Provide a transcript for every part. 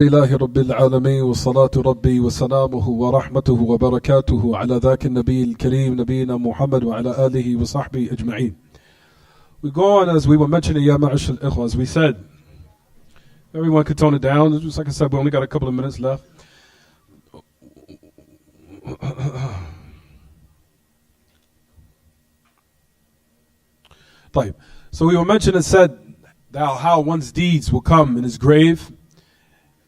لله رب العالمين والصلاة ربي وسلامه ورحمته وبركاته على ذاك النبي الكريم نبينا محمد وعلى آله وصحبه أجمعين. We go on as we were mentioning, Ya Ma'ash al-Ikhwa, as we said. Everyone could tone it down. Just like I said, we only got a couple of minutes left. So we were mentioning and said how one's deeds will come in his grave,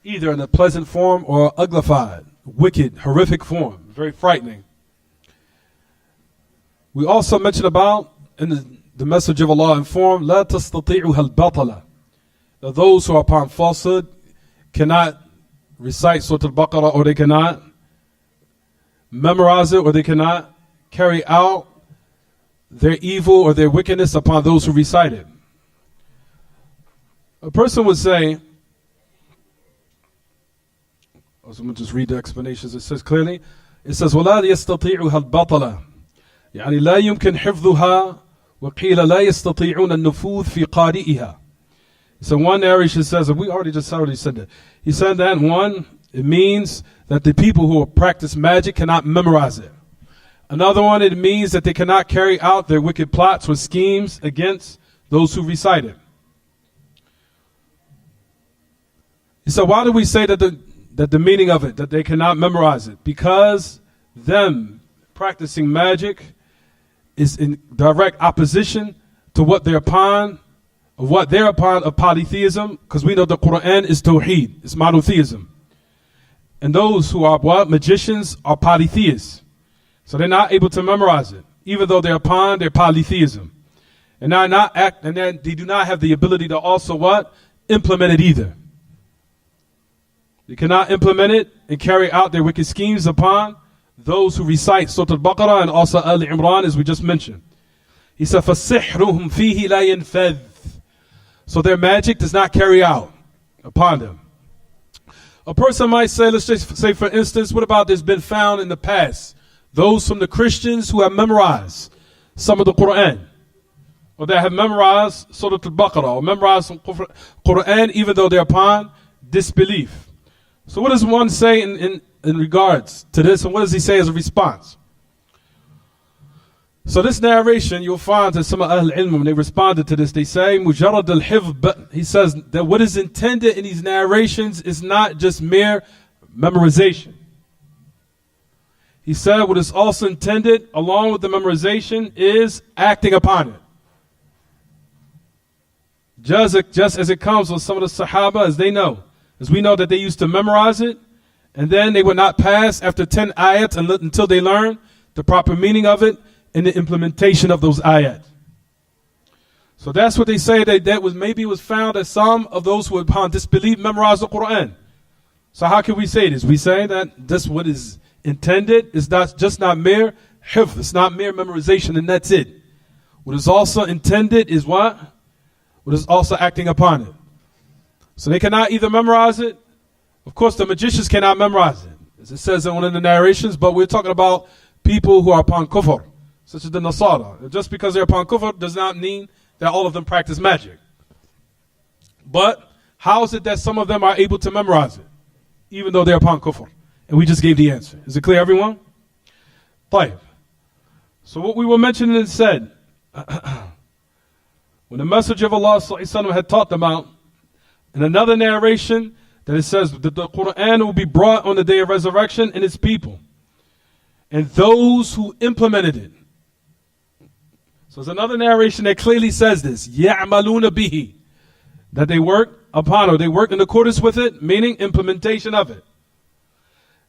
either in a pleasant form or uglified, wicked, horrific form, very frightening. We also mentioned about, in the message of Allah informed, لا تستطيعها الباطلة, that those who are upon falsehood cannot recite Surah Al-Baqarah, or they cannot memorize it, or they cannot carry out their evil or their wickedness upon those who recite it. A person would say, so I'm going to just read the explanations. It says clearly, it says وَلَا يَسْتَطِيعُهَا الْبَطَلَةِ يعني لا يمكن حفظها وقيل لا يستطيعون النفوذ في قارئها. So one narration says, and we already said that. He said that one, it means that the people who practice magic cannot memorize it. Another one, it means that they cannot carry out their wicked plots or schemes against those who recite it. He said, why do we say that the meaning of it, that they cannot memorize it? Because them practicing magic is in direct opposition to what they're upon of polytheism, because we know the Quran is Tawheed, it's monotheism. And those who are what? Magicians are polytheists. So they're not able to memorize it, even though they're upon their polytheism. And they do not have the ability to also what? Implement it either. They cannot implement it and carry out their wicked schemes upon those who recite Surah Al-Baqarah and also Al-Imran, as we just mentioned. He said, فَسِحْرُهُمْ فِيهِ لَا يَنْفَذْ. So their magic does not carry out upon them. A person might say, let's just say for instance, what about there's been found in the past, those from the Christians who have memorized some of the Quran, or that have memorized Surah Al-Baqarah, or memorized some Quran even though they're upon disbelief. So what does one say in regards to this, and what does he say as a response? So this narration, you'll find that some of Ahl Ilm, when they responded to this, they say, Mujarrad al-Hifz, but he says that what is intended in these narrations is not just mere memorization. He said what is also intended, along with the memorization, is acting upon it. Just as it comes with some of the Sahaba, as they know. As we know that they used to memorize it, and then they would not pass after 10 ayats until they learn the proper meaning of it and the implementation of those ayat. So that's what they say, that was maybe was found that some of those who upon disbelief memorized the Quran. So how can we say this? We say that this what is intended is just not mere hifz, it's not mere memorization, and that's it. What is also intended is what? What is also acting upon it. So they cannot either memorize it. Of course, the magicians cannot memorize it, as it says in one of the narrations, but we're talking about people who are upon kufr, such as the Nasara. Just because they're upon kufr does not mean that all of them practice magic. But how is it that some of them are able to memorize it, even though they're upon kufr? And we just gave the answer. Is it clear, everyone? طيب. So what we were mentioning and said, when the Messenger of Allah ﷺ had talked about, in another narration, that it says that the Quran will be brought on the day of resurrection in its people, and those who implemented it. So there's another narration that clearly says this, يَعْمَلُونَ بِهِ, that they work upon, or they work in accordance with it, meaning implementation of it.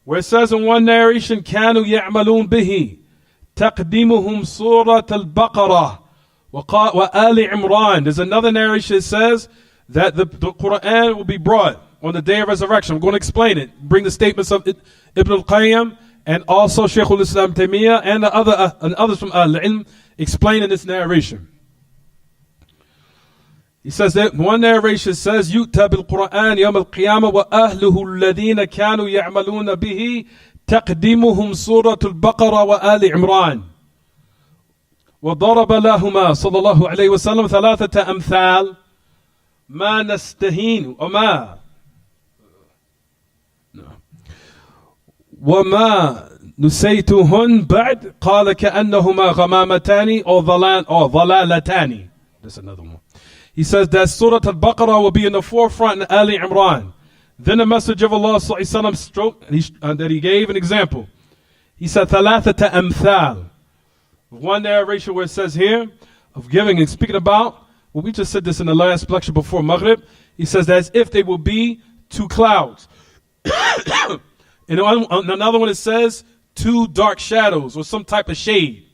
Where it says in one narration, كَانُوا يَعْمَلُونَ بِهِ تَقْدِيمُهُمْ سُورَةَ الْبَقَرَةِ وَآلِ عِمْرَانِ. There's another narration that says that the Quran will be brought on the day of resurrection. I'm going to explain it. Bring the statements of Ibn al-Qayyim and also Shaykh al-Islam Taymiyyah and others from Al-Ilm explaining this narration. He says that one narration says, يُؤْتَى بِالْقُرْآنِ يَوْمَ الْقِيَامَةِ وَأَهْلُهُ الَّذِينَ كَانُوا يَعْمَلُونَ بِهِ تَقْدِيمُهُمْ سُورَةُ الْبَقَرَةِ وَآلِ عِمْرَانِ وَضَرَبَ لَهُمَا صلى الله عليه وسلم ثلاثة أمثال ما نستهين وما وما نسيتهن بعد قال كأنهما غمامتان أو ضلالتان. That's another one. He says that Surah Al-Baqarah will be in the forefront in Ali Imran. Then the Messenger of Allah that he gave an example. He said ثلاثة أمثال. One narration where it says here of giving and speaking about, well, we just said this in the last lecture before Maghrib. He says that as if they will be two clouds. And another one it says two dark shadows or some type of shade.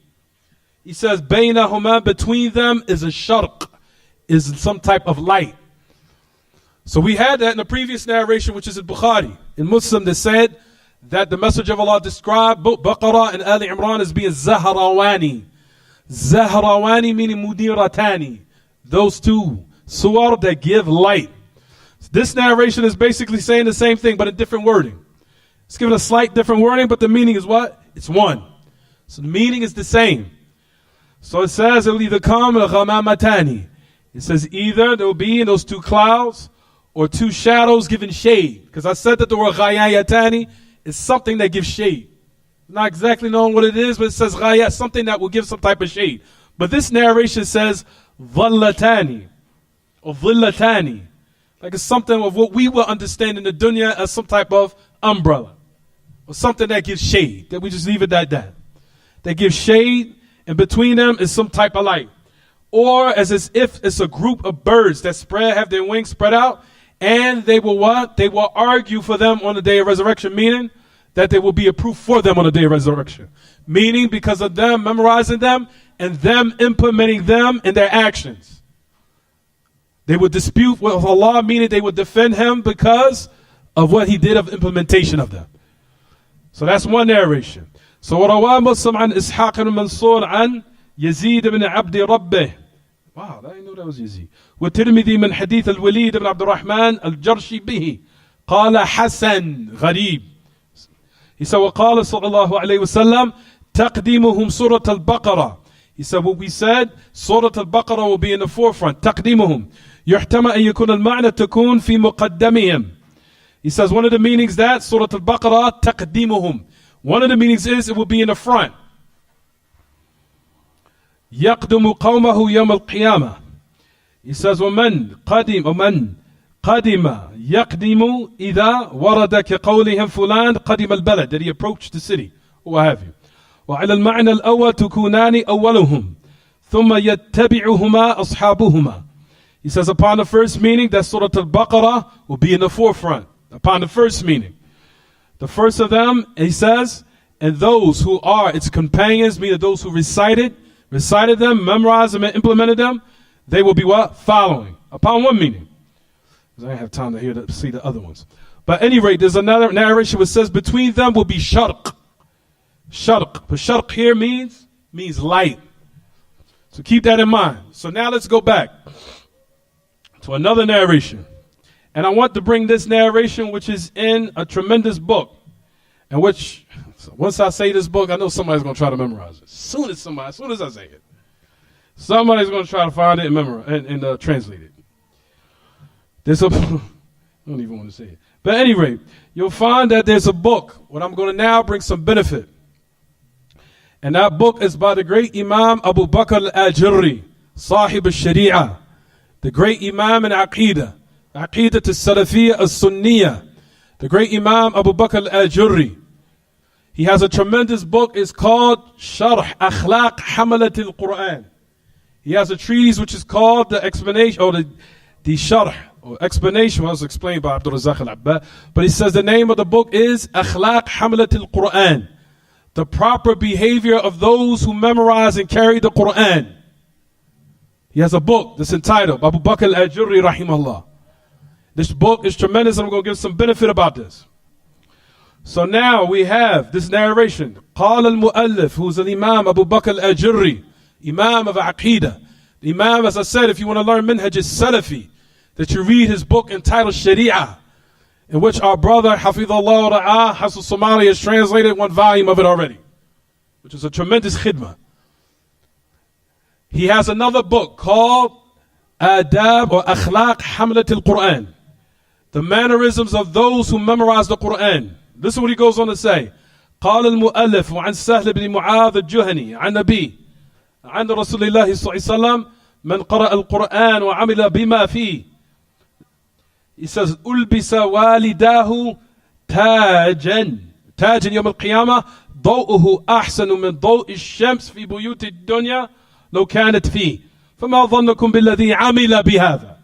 He says بينهما, between them is a sharq, is some type of light. So we had that in the previous narration, which is in Bukhari. In Muslim, they said that the Messenger of Allah described both Baqarah and Ali Imran as being Zahrawani. Zahrawani meaning Mudiratani. Those two surah that give light. This narration is basically saying the same thing, but a different wording. It's given a slight different wording, but the meaning is what? It's one. So the meaning is the same. So it says it will either come Ghamamatani. It says either there will be in those two clouds or two shadows giving shade. Because I said that the word Ghayayatani is something that gives shade. Not exactly knowing what it is, but it says Ghaya, something that will give some type of shade. But this narration says Dhallatani or Dhillatani. Like it's something of what we will understand in the dunya as some type of umbrella. Or something that gives shade. That we just leave it at that. That gives shade, and between them is some type of light. Or as if it's a group of birds that have their wings spread out, and they will what? They will argue for them on the day of resurrection, meaning that there will be a proof for them on the day of resurrection. Meaning because of them memorizing them and them implementing them in their actions. They would dispute with Allah, meaning they would defend Him because of what He did of implementation of them. So that's one narration. So وروى مسلم عن إسحاق بن منصور عن يزيد بن عبد ربه. Wow, I didn't know that was Yazid. والترمذي من حديث الوليد بن عبد الرحمن الجرشي به قال حسن غريب. He said وقال صلى الله عليه وسلم تقديمهم سورة البقرة. He said what we said, Surah Al-Baqarah will be in the forefront. تقديمهم يحتمل أن يكون المعنى تكون في مقدمهم. He says one of the meanings that Surah Al-Baqarah تقديمهم. One of the meanings is it will be in the front. يقدم قومه يوم القيامة. He says ومن قدم يقدم إذا ورد كقولهم فلان قدم البلد, that he approached the city or what have you. وعلى المعنى الأول تكونان أولهم ثم يتبعهما أصحابهما. He says upon the first meaning that Surah Al-Baqarah will be in the forefront. Upon the first meaning. The first of them, he says, and those who are its companions, meaning those who recited them, memorized them, and implemented them, they will be what? Following. Upon one meaning. Because I don't have time to see the other ones. But at any rate, there's another narration which says between them will be sharq. Sharq. But sharq here means light. So keep that in mind. So now let's go back to another narration. And I want to bring this narration, which is in a tremendous book. And which, once I say this book, I know somebody's going to try to memorize it. As soon as I say it, somebody's going to try to find it and memorize and translate it. There's I don't even want to say it. But at any rate, you'll find that there's a book. What I'm going to now bring some benefit. And that book is by the great Imam Abu Bakr al-Ajurri, Sahib al-Sharia, the great Imam in Aqidah. Aqidah al-Salafiyya al-Sunniyya, the great Imam Abu Bakr al-Ajurri. He has a tremendous book. It's called Sharh Akhlaq Hamalat al-Quran. He has a treatise which is called the explanation, or the Sharh, or explanation, was explained by AbdurRazzaaq al-Abbad. But he says the name of the book is Akhlaq Hamalat al-Quran, the proper behavior of those who memorize and carry the Quran. He has a book that's entitled Abu Bakr al-Ajurri rahimahullah. This book is tremendous. I'm going to give some benefit about this. So now we have this narration. قال المؤلف, who's an Imam Abu Bakr al-Ajurri, Imam of Aqidah. The Imam, as I said, if you want to learn Minhaj al-Salafi, that you read his book entitled Sharia, in which our brother Hafidhullah Ra'ah Hasan Somali has translated one volume of it already, which is a tremendous khidmah. He has another book called Adab or Akhlaq Hamlat al-Quran, the mannerisms of those who memorize the Quran. Listen what he goes on to say. قال المؤلف وعن سهل بن معاذ الجهني عن نبي عن رسول الله صلى الله عليه وسلم من قرأ القرآن وعمل بما فيه. He says ألبس والداه تاجا يوم القيامة ضوءه أحسن من ضوء الشمس في بيوت الدنيا لو كانت فيه فما ظنكم بالذي عمل بهذا.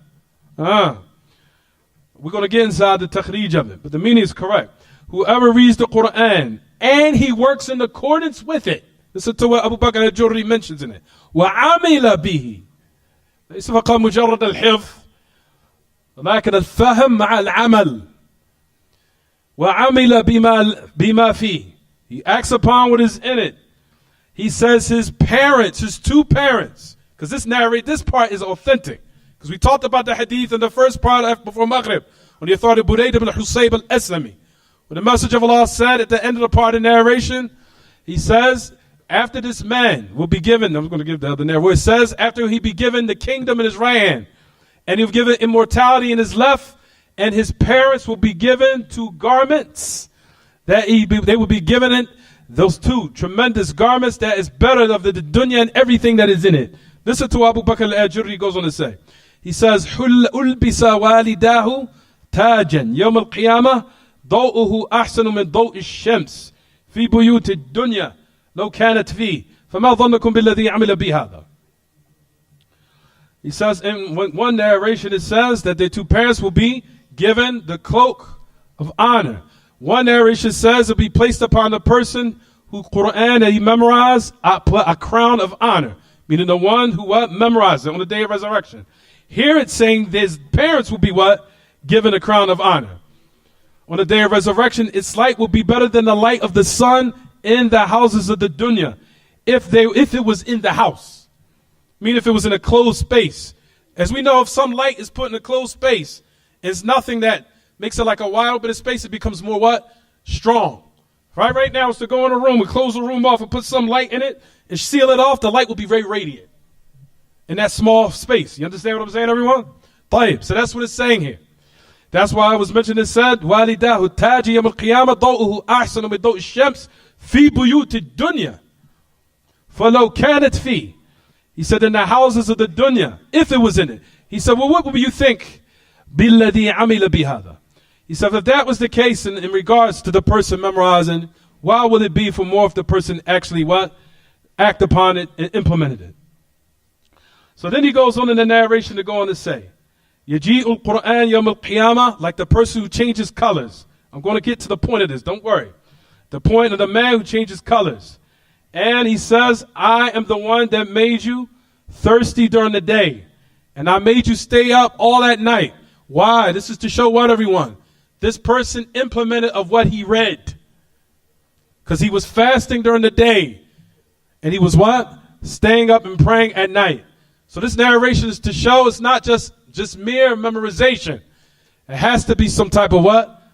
We're going to get inside the takhrij of it, but the meaning is correct. Whoever reads the Quran and he works in accordance with it. Listen to what Abu Bakr al-Jurri mentions in it. وَعَمِلَ بِهِ ليس فقط مجرد الحفظ ولكن الفهم مع العمل. وَعَمِلَ بِمَا فِيهِ. He acts upon what is in it. He says his parents, his two parents, because this part is authentic. Because we talked about the hadith in the first part before Maghrib, on the authority of Burayd ibn Husayb al-Aslami. When the Messenger of Allah said at the end of the part of the narration, he says, after this man will be given, I'm going to give the other narration, where it says, after he be given the kingdom in his right hand, and he'll give it immortality in his left, and his parents will be given two garments, they will be given it, those two tremendous garments that is better of the dunya and everything that is in it. Listen to Abu Bakr al-Ajurri goes on to say. He says, أُلْبِسَ وَالِدَاهُ تَاجًا يَوْمَ الْقِيَامَةِ ضوءه أحسن من ضوء الشمس في بيوت الدنيا لو كانت فيه فما ظنكم بالذي عمل بهذا. He says in one narration it says that their two parents will be given the cloak of honor. One narration says it will be placed upon the person who Quran that he memorized a crown of honor, meaning the one who memorized it on the day of resurrection. Here it's saying his parents will be given a crown of honor. On the day of resurrection, its light will be better than the light of the sun in the houses of the dunya. If it was in the house. Meaning if it was in a closed space. As we know, if some light is put in a closed space, it's nothing that makes it like a wide open space, it becomes more strong. Right now, it's to go in a room, we close the room off and put some light in it and seal it off, the light will be very radiant. In that small space. You understand what I'm saying, everyone? طيب. So that's what it's saying here. That's why I was mentioning it said, وَالِدَاهُ التَّاجِ يَوْمَ الْقِيَامَةِ ضَوْءُهُ أَحْسَنُ مِنْ ضَوْءِ الشَّمْسِ فِي بُيُوتِ الدُّنْيَا فَلَوْ كَانَتْ فِي. He said in the houses of the dunya, if it was in it. He said, well, what would you think? بِالَّذِي عَمِلَ بِهَذَا. He said, if that was the case in regards to the person memorizing, why will it be for more if the person actually act upon it and implemented it? So then he goes on in the narration to go on to say, يَجِيءُ الْقُرْآنِ يَوْمَ الْقِيَامَةِ, like the person who changes colors. I'm going to get to the point of this, don't worry. The point of the man who changes colors. And he says, I am the one that made you thirsty during the day. And I made you stay up all at night. Why? This is to show what, everyone? This person implemented of what he read. Because he was fasting during the day. And he was staying up and praying at night. So this narration is to show it's not just mere memorization. It has to be some type of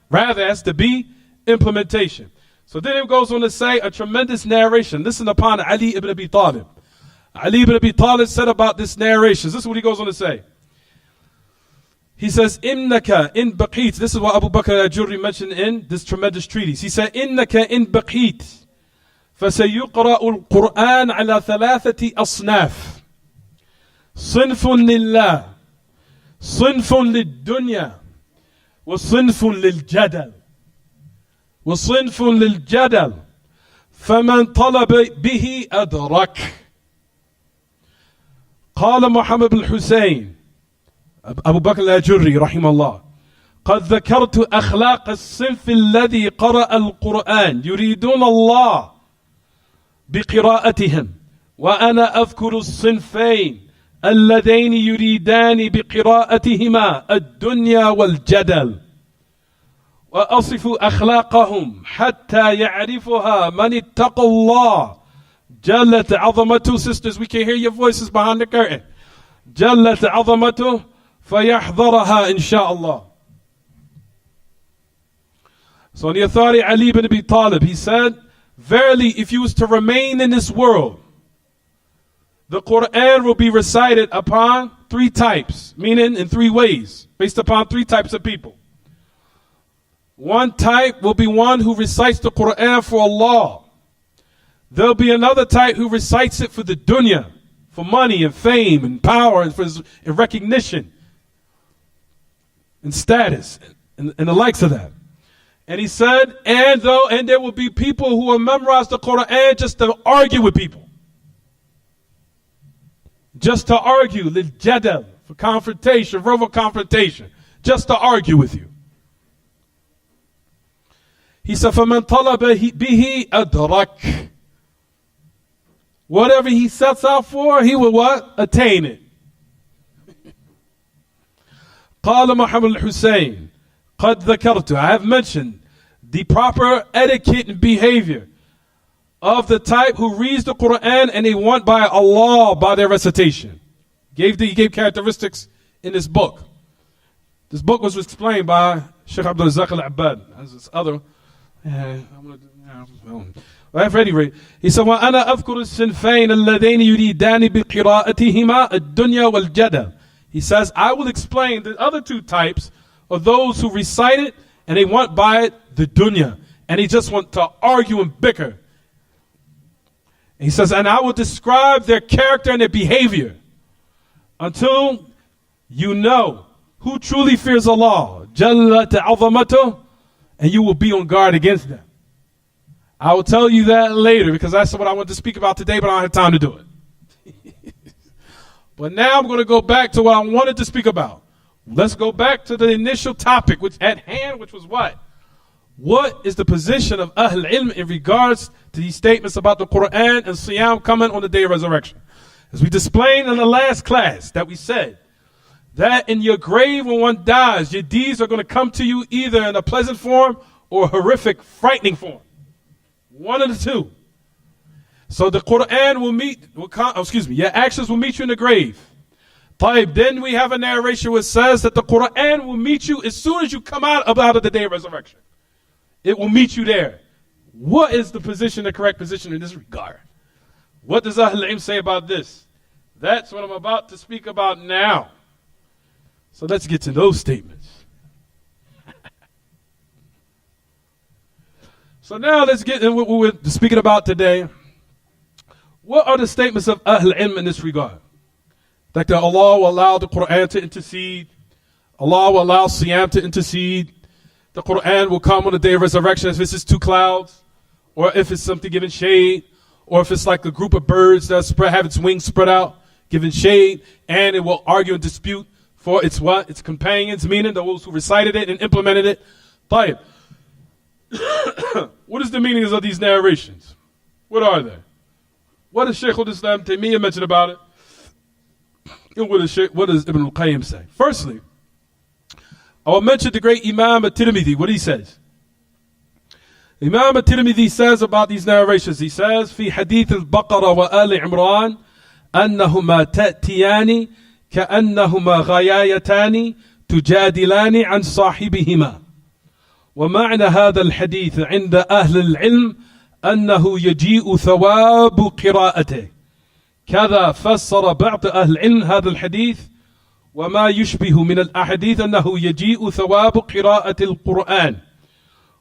Rather, it has to be implementation. So then it goes on to say a tremendous narration. Listen upon Ali ibn Abi Talib. Ali ibn Abi Talib said about this narration. This is what he goes on to say. He says, إِنَّكَ إِن بَقِيتَ. This is what Abu Bakr al-Jurri mentioned in this tremendous treatise. He said, إِنَّكَ إِن بَقِيتَ فَسَيُقْرَأُ الْقُرْآنَ عَلَى ثَلَاثَةِ أَصْنَافٍ صِنْفٌ لِلَّهِ صِنْفٌ لِلدُّنْيَا وصنف للجدل وصنف للجدل فمن طلب به أدرك. قال محمد بن الحسين أبو بكر الأجري رحمه الله قد ذكرت أخلاق الصنف الذي قرأ القرآن يريدون الله بقراءتهم وأنا أذكر الصنفين اللذين يريدان بقراءتهما الدنيا والجدل وأصف أخلاقهم حتى يعرفها من اتقى الله جلت عظمته. Sisters, we can hear your voices behind the curtain. جلت عظمته فيحضرها إن شاء الله. So on the authority Ali ibn Abi Talib, he said, verily if you was to remain in this world, the Quran will be recited upon three types, meaning in three ways, based upon three types of people. One type will be one who recites the Quran for Allah. There'll be another type who recites it for the dunya, for money and fame and power and recognition and status and the likes of that. And he said, and there will be people who will memorize the Quran just to argue with people. Just to argue, lil-jadal, for confrontation, verbal confrontation, just to argue with you. He said, فَمَنْ طَلَبَ بِهِ أَدْرَكْ. Whatever he sets out for, he will what? Attain it. قال محمد الحسين قد ذكرت. I have mentioned the proper etiquette and behavior of the type who reads the Quran and they want by Allah by their recitation. He gave characteristics in this book. This book was explained by Sheikh AbdurRazzaaq al-Abbad. As this other, at any rate, he said, وَأَنَا أَذْكُرُ السِّنْفَيْنَ اللَّذَيْنِ يُرِيدَانِ بِقِرَاءَتِهِمَا الدُّنْيَا وَالْجَدَلِ. He says, I will explain the other two types of those who recite it and they want by it the dunya. And they just want to argue and bicker. He says, and I will describe their character and their behavior until you know who truly fears Allah, Jalla ta'azamatu, and you will be on guard against them. I will tell you that later because that's what I want to speak about today, but I don't have time to do it. But now I'm going to go back to what I wanted to speak about. Let's go back to the initial topic which at hand, which was what? What is the position of Ahl Ilm in regards to these statements about the Quran and Siyam coming on the day of resurrection? As we explained in the last class that we said that in your grave when one dies, your deeds are going to come to you either in a pleasant form or a horrific, frightening form. One of the two. So the Quran your actions will meet you in the grave. Then we have a narration which says that the Quran will meet you as soon as you come out of the day of resurrection. It will meet you there. What is the position, the correct position in this regard? What does Ahl Ilm say about this? That's what I'm about to speak about now. So let's get to those statements. So now let's get in what we're speaking about today. What are the statements of Ahl Ilm in this regard? That Allah will allow the Quran to intercede. Allah will allow Siyam to intercede. The Quran will come on the day of resurrection if it's two clouds, or if it's something giving shade, or if it's like a group of birds that have its wings spread out, giving shade, and it will argue and dispute for its what? Its companions, meaning those who recited it and implemented it. Tayyib. What is the meanings of these narrations? What are they? What does Shaykh al-Islam Taymiyyah mention about it? And what does Ibn al-Qayyim say? Firstly, I will mention the great Imam at-Tirmidhi, what he says. Imam at-Tirmidhi says about these narrations, he says, في حديث البقرة وآل عمران أنهما تأتيان كأنهما غيايتان تجادلان عن صاحبهما. ومعنى هذا الحديث عند أهل العلم أنه يجيء ثواب قراءته. كذا فسر بعض أهل العلم هذا الحديث وما يشبه من الأحاديث أنه يجيء ثواب قراءة القرآن.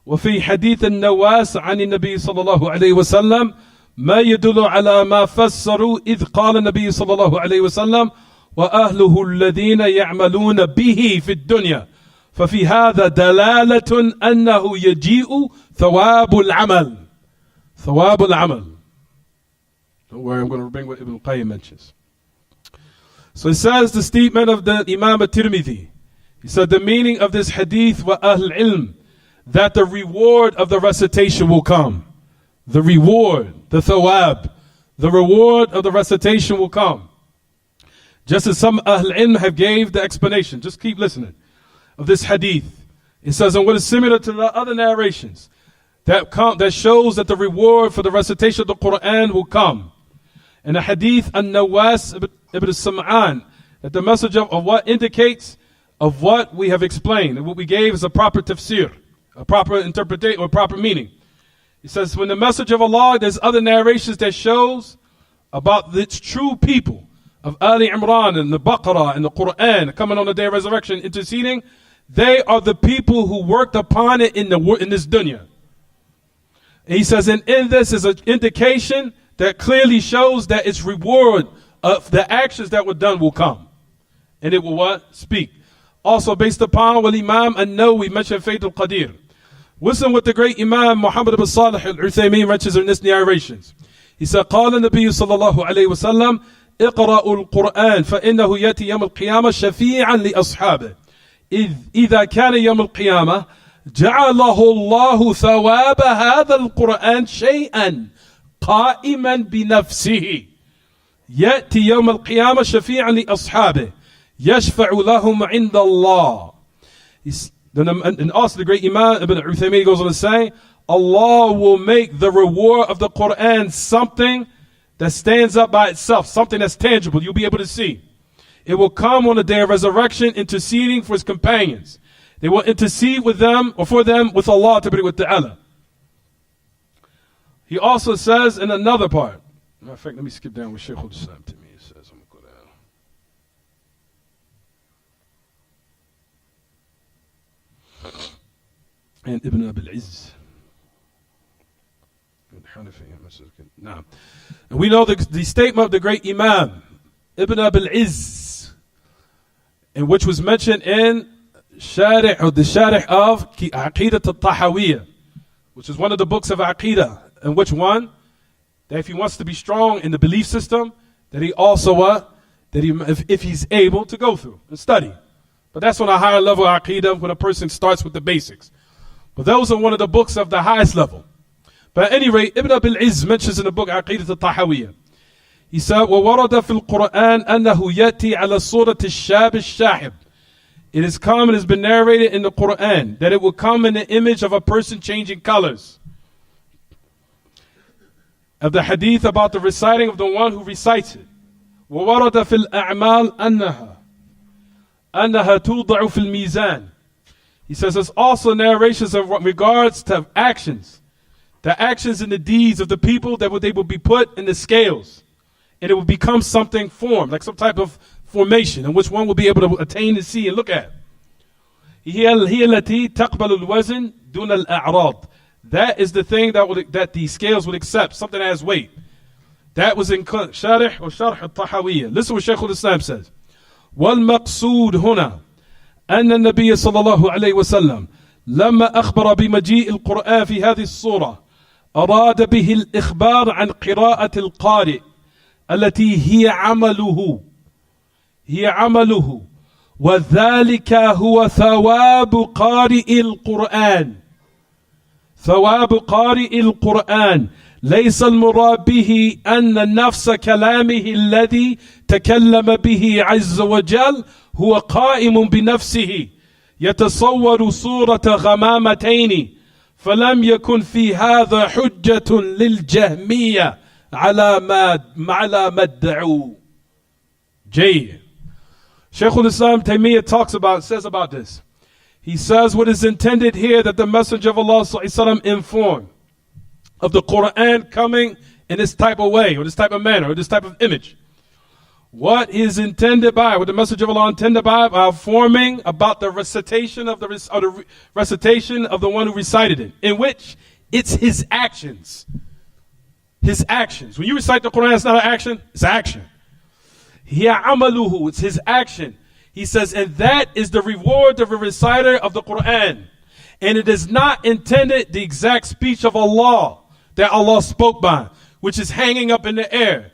وفي حديث النواس عن النبي صلى الله عليه وسلم ما يدل على ما فسروا إذ قال النبي صلى الله عليه وسلم وأهله الذين يعملون به في الدنيا. ففي هذا دلالة أنه يجيء ثواب العمل. ثواب العمل. Don't worry, I'm going to bring what Ibn al-Qayyim mentions. So it says the statement of the Imam at-Tirmidhi. He said the meaning of this hadith wa ahl ilm, that the reward of the recitation will come. The reward, the thawab, the reward of the recitation will come. Just as some ahl ilm have gave the explanation, just keep listening, of this hadith. It says, and what is similar to the other narrations, that shows that the reward for the recitation of the Quran will come. In the hadith An-Nawas ibn Sam'an, that the message of what indicates of what we have explained, and what we gave is a proper tafsir, a proper interpretation or proper meaning. It says when the message of Allah, there's other narrations that shows about its true people of Ali Imran and the Baqarah and the Quran coming on the day of resurrection, interceding, they are the people who worked upon it in this dunya. And he says, and in this is an indication that clearly shows that its reward of the actions that were done will come. And it will what? Speak. Also based upon what Imam An-Nawawi mentioned Faith al-Qadir. Listen what the great Imam Muhammad ibn Salih al-Uthaymeen mentions in this narrations. He said, قال النبي صلى الله عليه وسلم اقرأوا القرآن فإنه يأتي يوم القيامة شفيعا لأصحابه إذا كان يوم القيامة جعله الله ثواب هذا القرآن شيئا قائما بنفسه يأتي يوم القيامة شفيعا لأصحابه يشفع لهم عند الله. And also the great Imam Ibn Uthaymeen goes on to say, Allah will make the reward of the Quran something that stands up by itself, something that's tangible, you'll be able to see. It will come on the day of resurrection interceding for his companions. They will intercede with them or for them with Allah Ta'ala. He also says in another part, matter of fact, let me skip down with Shaykh al-Islam to me. It says, I'm going to go down. And Ibn Abil Izz. And we know the statement of the great Imam Ibn Abil Izz, in which was mentioned in the Sharih of Aqidah al-Tahawiyah, which is one of the books of Aqidah, in which one, that if he wants to be strong in the belief system, that he also that he, if he's able to go through and study. But that's on a higher level of Aqidah when a person starts with the basics. But those are one of the books of the highest level. But at any rate, Ibn Abil Izz mentions in the book Aqidah al-Tahawiyah. He said, وَوَرَدَ فِي الْقُرْآنِ أَنَّهُ يَأْتِي عَلَى صُورَةِ الشَّابِ الشَّاحِبِ. It is come and has been narrated in the Quran that it will come in the image of a person changing colors. Of the hadith about the reciting of the one who recites it. وَوَرَدَ فِي الْأَعْمَالِ أَنَّهَا تُوضَعُ فِي الْمِيزَانِ. He says there's also narrations of regards to actions. The actions and the deeds of the people that they will be put in the scales. And it will become something formed, like some type of formation in which one will be able to attain and see and look at. هي التي تقبل الوزن دون الأعراض. That is the thing that the scales would accept, something that has weight. That was in Sharih or Sharh al-Tahawiyah. Listen what Shaykh al-Islam says. وَالْمَقْصُودُ هُنَا أن النبي صلى الله عليه وسلم لما أخبر بمجيء القرآن في هذه الصورة أراد به الإخبار عن قراءة القارئ التي هي عمله وذلك هو ثواب قارئ القرآن. ثواب قارئ القرآن ليس المراد به أن نفس كلامه الذي تكلم به عز وجل هو قائم بنفسه يتصور صورة غمامتين فلم يكن في هذا حجة للجهمية على ما ادعوا. جيد. Shaykh al-Islam Taymiyyah says about this. He says what is intended here that the Messenger of Allah ﷺ informed of the Quran coming in this type of way, or this type of manner, or this type of image. What is intended by, what the Messenger of Allah intended by informing about the recitation of the recitation of the one who recited it, in which it's his actions. His actions. When you recite the Quran, it's not an action, it's action. Hiya amaluhu, it's his action. He says, and that is the reward of a reciter of the Quran. And it is not intended the exact speech of Allah that Allah spoke by, which is hanging up in the air,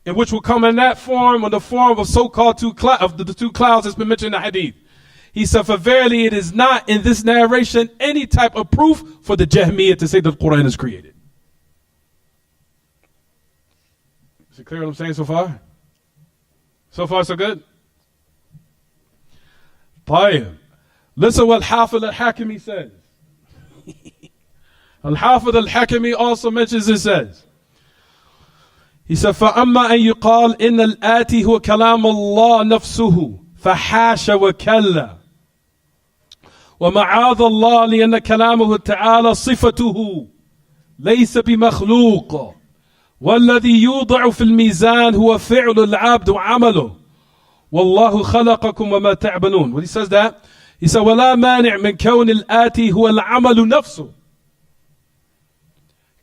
and which will come in that form, or the form of so-called the two clouds that's been mentioned in the hadith. He said, for verily it is not in this narration any type of proof for the Jahmiyyah to say that the Quran is created. Is it clear what I'm saying so far? So far so good? طيب. Listen what Al-Hafidh al-Hakimi says. Al-Hafidh al-Hakimi also mentions it says. He said, فَأَمَّا أَن يُقَالْ إِنَّ الْآتِي هُوَ كَلَامُ اللَّهِ نَفْسُهُ فَحَاشَ وَكَلَّا وَمَعَاذَ اللَّهِ لِأَنَّ كَلَامُهُ تَعَالَى صِفَتُهُ لَيْسَ بِمَخْلُوقٍ وَالَّذِي يُوضَعُ فِي الْمِيزَانِ هُوَ فِعْلُ الْعَبْدِ وَعَمَلُهُ وَاللَّهُ خَلَقَكُمْ وَمَا تَعْمَلُونَ. When he says that, He said, وَلَا مَانِعْ مِنْ كَوْنِ الْآتِي هُوَ الْعَمَلُ نَفْسُ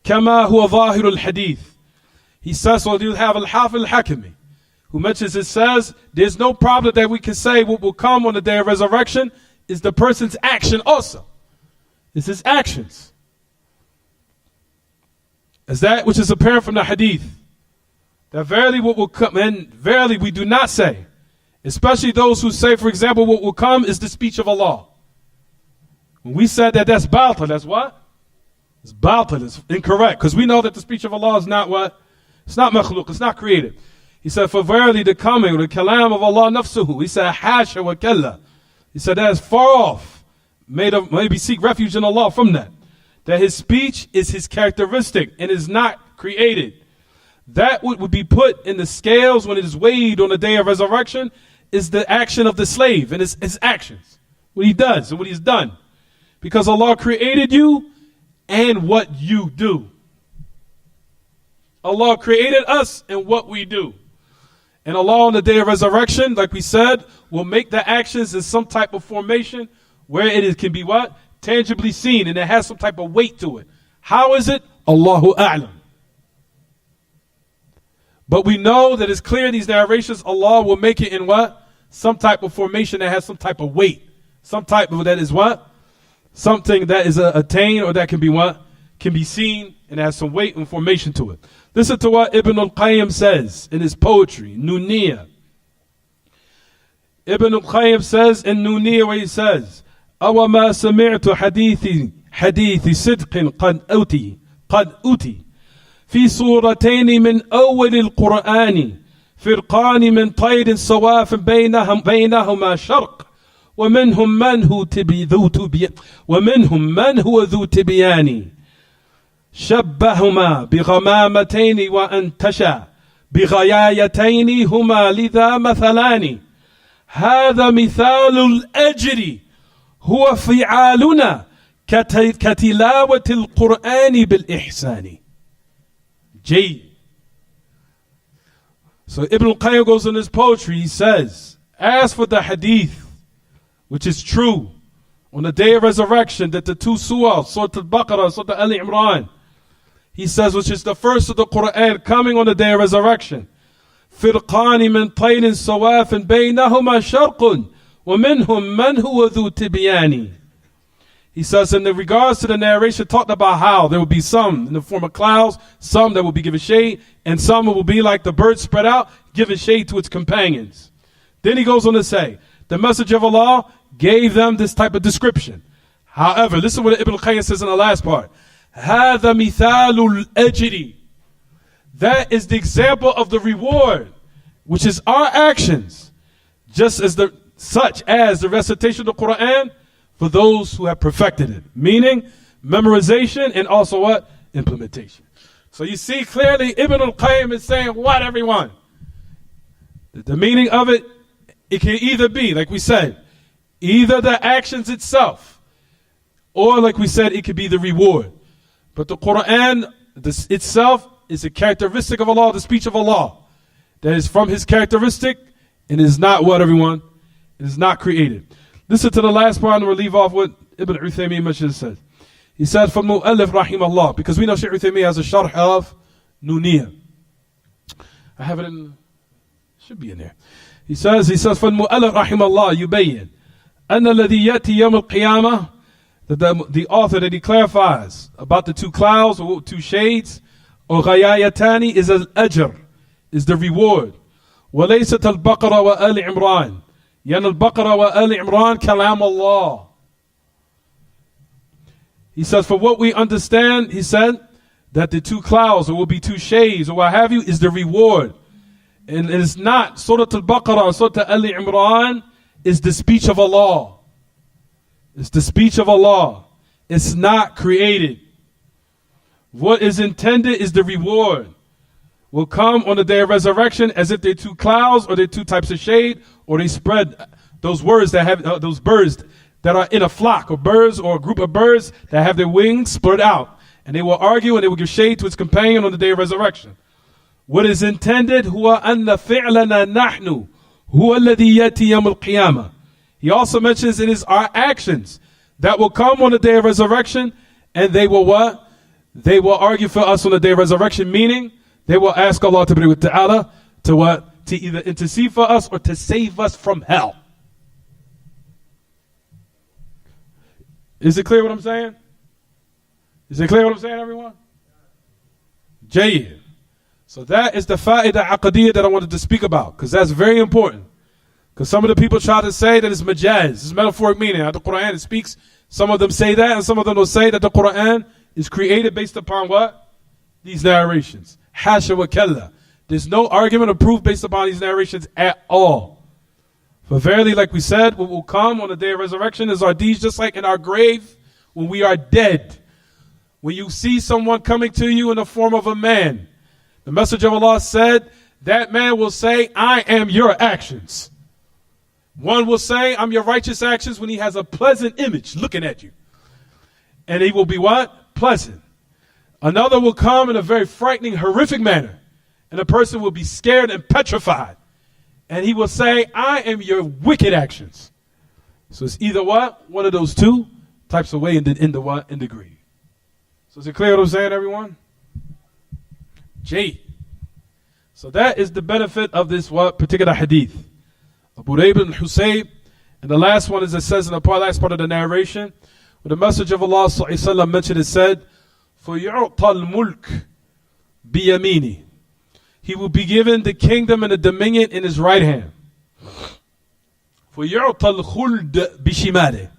كَمَا هُوَ ظَاهِرُ الْحَدِيثِ. He says, so you have Al-Hafidh Al-Hakimi, who mentions, it says, there's no problem that we can say what will come on the day of resurrection is the person's action also. It's his actions. Is that which is apparent from the hadith. That verily what will come, and verily we do not say, especially those who say, for example, what will come is the speech of Allah. When we said that that's batil, that's what? It's batil, it's incorrect. Because we know that the speech of Allah is not what? It's not makhluk, it's not created. He said, for verily the coming, or the kalam of Allah nafsuhu. He said, hasha wa kalla. He said, that is far off. Maybe seek refuge in Allah from that. That his speech is his characteristic and is not created. That would be put in the scales when it is weighed on the day of resurrection is the action of the slave and his actions. What he does and what he's done. Because Allah created you and what you do. Allah created us and what we do. And Allah on the day of resurrection, like we said, will make the actions in some type of formation where can be what? Tangibly seen, and it has some type of weight to it. How is it? Allahu A'lam. But we know that it's clear in these narrations, Allah will make it in what? Some type of formation that has some type of weight. Some type of that is what? Something that is attained or that can be what? Can be seen and has some weight and formation to it. Listen to what Ibn al-Qayyim says in his poetry, Nuniyah. Ibn al-Qayyim says in Nuniyah where he says, أَوَمَا سَمِعْتُ حَدِيثِ صِدْقٍ قَدْ أُتِي في صورتين من أول القرآن فرقان من طير صواف بينهما شرق ومنهم من هو ذو تبيان شبهما بغمامتين وأنتشا بغيايتين هما لذا مثلان هذا مثال الأجر هو فعالنا كتلاوة القرآن بالإحسان. So Ibn al-Qayyim goes in his poetry, he says, as for the hadith, which is true, on the day of resurrection, that the two surahs, Surah Al-Baqarah, Surah Ali Imran, he says, which is the first of the Quran coming on the day of resurrection, فِرْقَانِ مِنْ طَيْرٍ صَوَافٍ بَيْنَهُمَا شَرْقٌ وَمِنْهُمْ مَنْ هُوَ ذُو تِبْيَانِ. He says in regards to the narration, talked about how there will be some in the form of clouds, some that will be given shade, and some will be like the birds spread out, giving shade to its companions. Then he goes on to say, the Messenger of Allah gave them this type of description. However, listen to what Ibn al-Qayyim says in the last part. هَذَا مِثَالُ الْأَجْرِ. That is the example of the reward, which is our actions, just as such as the recitation of the Quran, for those who have perfected it, meaning memorization and also what? Implementation. So you see clearly Ibn al-Qayyim is saying what, everyone? The meaning of it, it can either be, like we said, either the actions itself, or like we said, it could be the reward. But the Quran itself is a characteristic of Allah, the speech of Allah, that is from His characteristic, and is not what, everyone? It is not created. Listen to the last part and we'll leave off what Ibn Uthaymin says. He said, from Mu'allif rahimahullah, because we know Shaykh Uthaymin has a sharh of Nuniyah. I have it in, should be in there. He says, from Mu'allif rahimahullah, yubayyin, أن الذي يأتي يوم القيامة, the author that he clarifies about the two clouds or two shades, or ghayayatani is al-ajr, is the reward. وَلَيْسَتَ الْبَقَرَ وَآلِ عِمْرَانِ. Yan al-Baqarah wa Ali Imran kalam Allah. He says, for what we understand, he said, that the two clouds, or will be two shades, or what have you, is the reward. And it is not. Surah Al-Baqarah, Surah Ali Imran is the speech of Allah. It's the speech of Allah. It's not created. What is intended is the reward. Will come on the day of resurrection as if they're two clouds or they're two types of shade, or they spread those words that have those birds that are in a flock, or birds or a group of birds that have their wings split out, and they will argue and they will give shade to its companion on the day of resurrection. What is intended, huwa anna fi'lana nahnu huwa alladhi yati yawm al-qiyamah. He also mentions it is our actions that will come on the day of resurrection, and they will what? They will argue for us on the day of resurrection, meaning they will ask Allah Ta'ala to what? To either intercede for us or to save us from hell. Is it clear what I'm saying? Is it clear what I'm saying, everyone? Jayyid. So that is the fa'idah aqadiyya that I wanted to speak about, because that's very important. Because some of the people try to say that it's majaz, it's metaphoric meaning. The Quran, it speaks, some of them say that, and some of them will say that the Quran is created based upon what? These narrations. Hasha wa kalla. There's no argument or proof based upon these narrations at all. For verily, like we said, what will come on the day of resurrection is our deeds, just like in our grave when we are dead. When you see someone coming to you in the form of a man, the Messenger of Allah said, that man will say, I am your actions. One will say, I'm your righteous actions, when he has a pleasant image looking at you. And he will be what? Pleasant. Another will come in a very frightening, horrific manner. And the person will be scared and petrified. And he will say, I am your wicked actions. So it's either what? One of those two types of way in the what? In degree. So is it clear what I'm saying, everyone? J. So that is the benefit of this what? Particular hadith. Abu Rabi and Husayb. And the last one is, it says in the last part of the narration, where the Messenger of Allah ﷺ mentioned, it said, فَيُعْطَى الْمُلْكِ بِيَمِينِ. He will be given the kingdom and the dominion in his right hand. فَيُعْطَى الْخُلْدَ بِشِمَالِهِ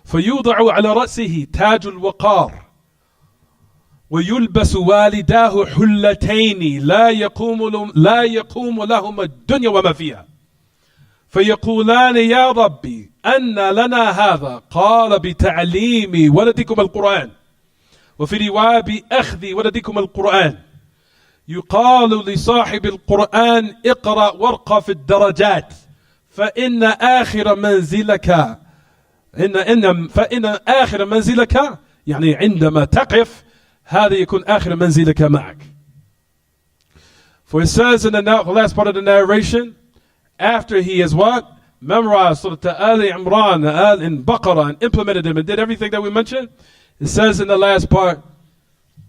فَيُوضَعُ عَلَى رَأْسِهِ تَاجُ الْوَقَارِ وَيُلْبَسُ وَالِدَاهُ حُلَّتَيْنِ لَا يَقُومُ لَهُمَا الدُّنْيَا وَمَا فِيهَا فيقولان يا ربي أن لنا هذا قال بتعليم ولدكم القرآن وفي رواية بأخذ ولدكم القرآن يقال لصاحب القرآن اقرأ وارقى في الدرجات فإن آخر منزلك فإن آخر منزلك يعني عندما تقف هذا يكون آخر منزلك معك. For it says in the last part of the narration, after he has what? Memorized Surah Ali Imran and Baqarah and implemented them and did everything that we mentioned, it says in the last part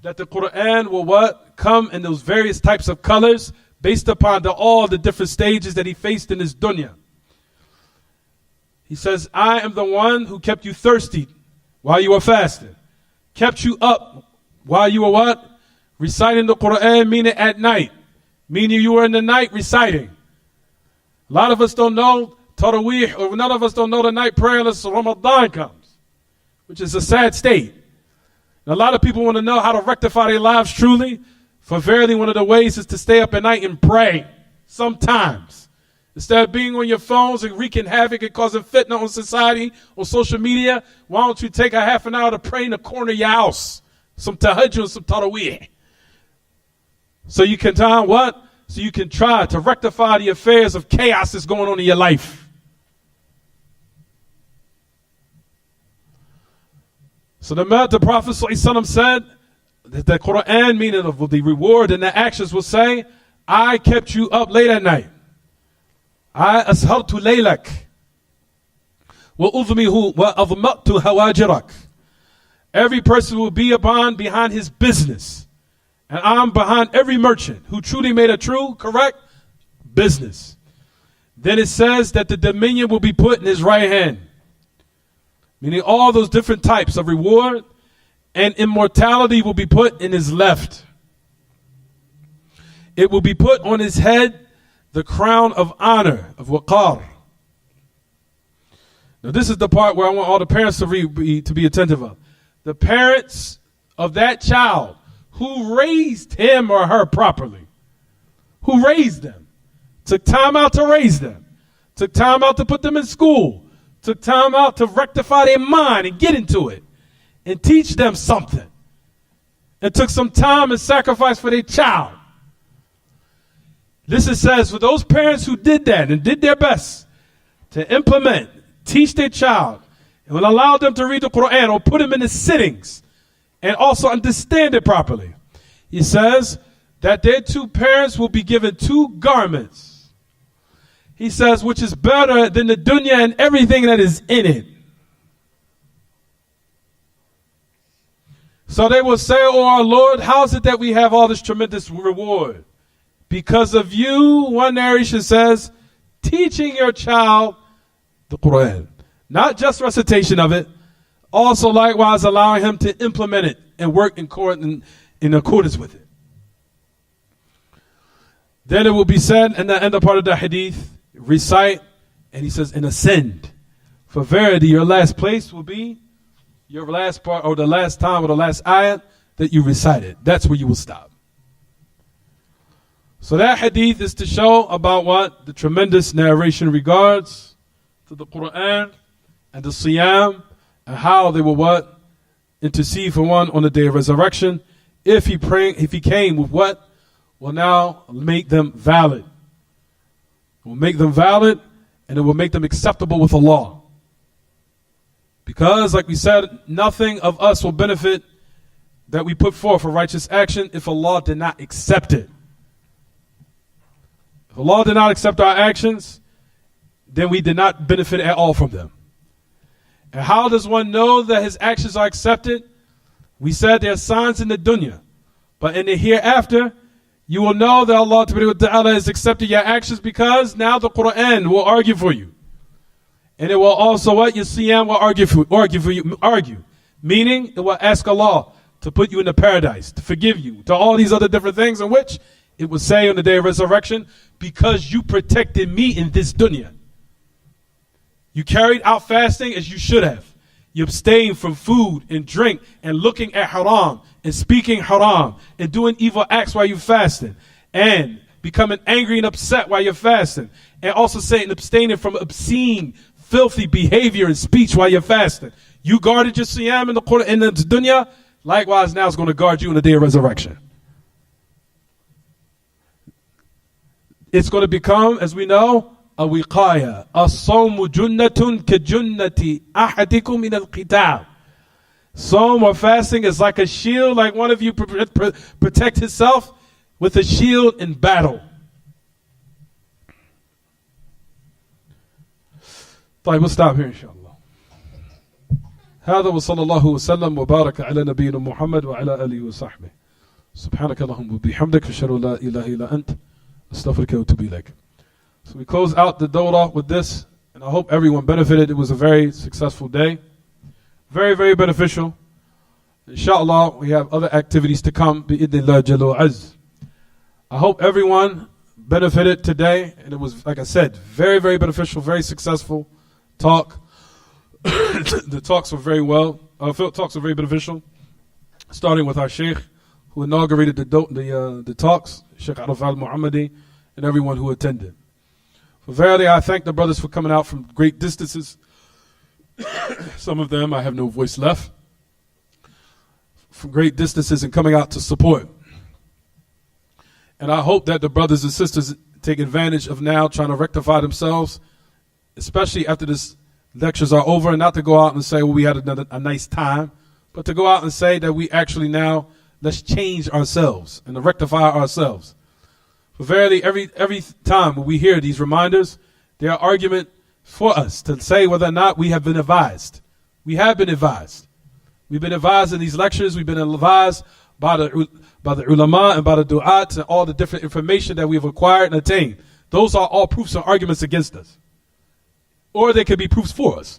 that the Quran will what? Come in those various types of colors based upon all the different stages that he faced in his dunya. He says, I am the one who kept you thirsty while you were fasting, kept you up while you were what? Reciting the Quran, meaning at night, meaning you were in the night reciting. A lot of us don't know Taraweeh, or none of us don't know the night prayer unless Ramadan comes, which is a sad state. And a lot of people want to know how to rectify their lives truly. For verily, one of the ways is to stay up at night and pray sometimes. Instead of being on your phones and wreaking havoc and causing fitna on society, on social media, why don't you take a half an hour to pray in the corner of your house? Some tahajjud, some Taraweeh. So you can what? So you can try to rectify the affairs of chaos that's going on in your life. So the Prophet ﷺ said that the Quran, meaning of the reward and the actions, will say, I kept you up late at night. I ashartu laylak wa adma'tu hawajirak. Every person will be behind his business. And I'm behind every merchant who truly made a true, correct business. Then it says that the dominion will be put in his right hand. Meaning all those different types of reward and immortality will be put in his left. It will be put on his head, the crown of honor, of waqar. Now this is the part where I want all the parents to be attentive of. The parents of that child who raised him or her properly, who raised them, took time out to raise them, took time out to put them in school, took time out to rectify their mind and get into it and teach them something, and took some time and sacrifice for their child. This it says, for those parents who did that and did their best to implement, teach their child, and will allow them to read the Quran or put them in the sittings and also understand it properly. He says that their two parents will be given two garments. He says, which is better than the dunya and everything that is in it. So they will say, oh our Lord, how is it that we have all this tremendous reward? Because of you, one narration says, teaching your child the Quran. Not just recitation of it, also likewise allowing him to implement it and work in accordance with it. Then it will be said in the end of part of the hadith, recite, and he says, and ascend. For verily your last place will be your last part, or the last time, or the last ayat that you recited. That's where you will stop. So that hadith is to show about what? The tremendous narration regards to the Quran and the Siyam, and how they will what? Intercede for one on the day of resurrection. If he came with what? Will now make them valid. It will make them valid, and it will make them acceptable with Allah. Because, like we said, nothing of us will benefit that we put forth for righteous action if Allah did not accept it. If Allah did not accept our actions, then we did not benefit at all from them. And how does one know that his actions are accepted? We said there are signs in the dunya. But in the hereafter, you will know that Allah Ta'ala has accepted your actions, because now the Quran will argue for you. And it will also what? Your Siyam will argue. Meaning, it will ask Allah to put you in the paradise, to forgive you, to all these other different things, in which it will say on the day of resurrection, because you protected me in this dunya. You carried out fasting as you should have. You abstained from food and drink and looking at haram and speaking haram and doing evil acts while you're fasting and becoming angry and upset while you're fasting, and also saying abstaining from obscene, filthy behavior and speech while you're fasting. You guarded your Siyam in the Quran, in the dunya. Likewise, now it's going to guard you in the day of resurrection. It's going to become, as we know, a wiqaya. As-sawmu junnatun ka-junnati ahadikum min al-qitab. Sawm or fasting is like a shield, like one of you protect himself with a shield in battle. طيب, we'll stop here inshallah. هذا وصلى الله وسلم وبارك على نبينا محمد وعلى آله وصحبه. سبحانك اللهم وبحمدك أشهد أن لا إله إلا أنت أستغفرك وأتوب إليك. So we close out the dawah with this, and I hope everyone benefited. It was a very successful day. Very, very beneficial. Inshallah, we have other activities to come. Bi'idhnillah Jalla wa Az. I hope everyone benefited today, and it was, like I said, very, very beneficial, very successful talk. The talks were very well. Talks were very beneficial. Starting with our Sheikh, who inaugurated the talks, Sheikh Araf al-Muhammadi, and everyone who attended. For verily, I thank the brothers for coming out from great distances. Some of them, I have no voice left. From great distances and coming out to support. And I hope that the brothers and sisters take advantage of now trying to rectify themselves, especially after this lectures are over, and not to go out and say, well, we had a nice time, but to go out and say that we actually now, let's change ourselves and to rectify ourselves. For verily, every time when we hear these reminders, they are argument for us to say whether or not we have been advised. We have been advised. We've been advised in these lectures. We've been advised by the ulama and by the du'at and all the different information that we've acquired and attained. Those are all proofs and arguments against us. Or they could be proofs for us,